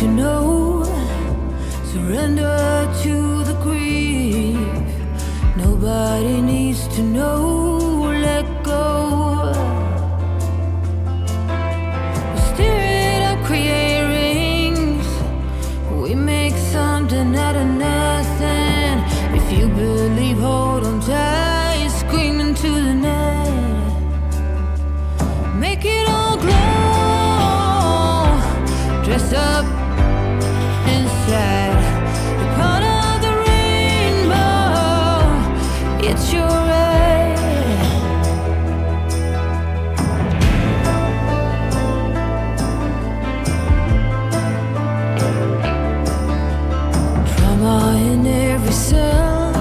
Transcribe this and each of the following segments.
to know. Surrender to the grief. Nobody needs to know. Let go. We stir it up, create rings. We make something out of nothing. If you believe, hold on tight, screaming to the night. Make it all glow. Dress up inside. You're part of the rainbow. It's your right. Trauma in every cell.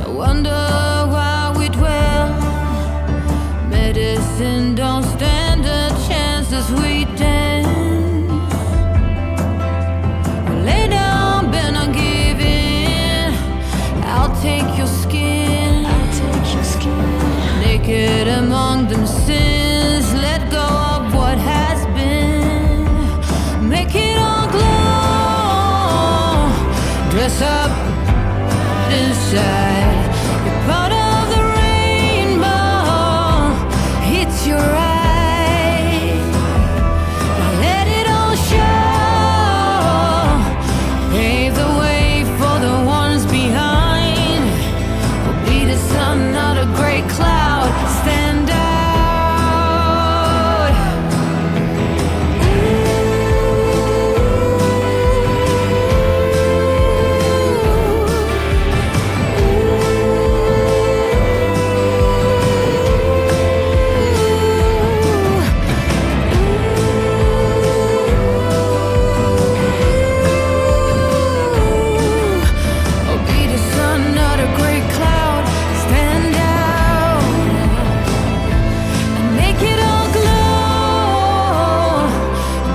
No wonder why we dwell. Medicine don't stand a chance as we dance. Lay down, bend on giving. I'll take your skin. Naked among them sins. Let go of what has been. Make it all glow. Dress up inside. You're part of the rainbow. It's your right. Now let it all show. Pave the way for the ones behind. We'll be the sun, not a gray cloud. Stand out. I'll be the sun, not a gray cloud. Stand out and make it all glow.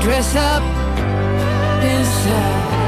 Dress up inside.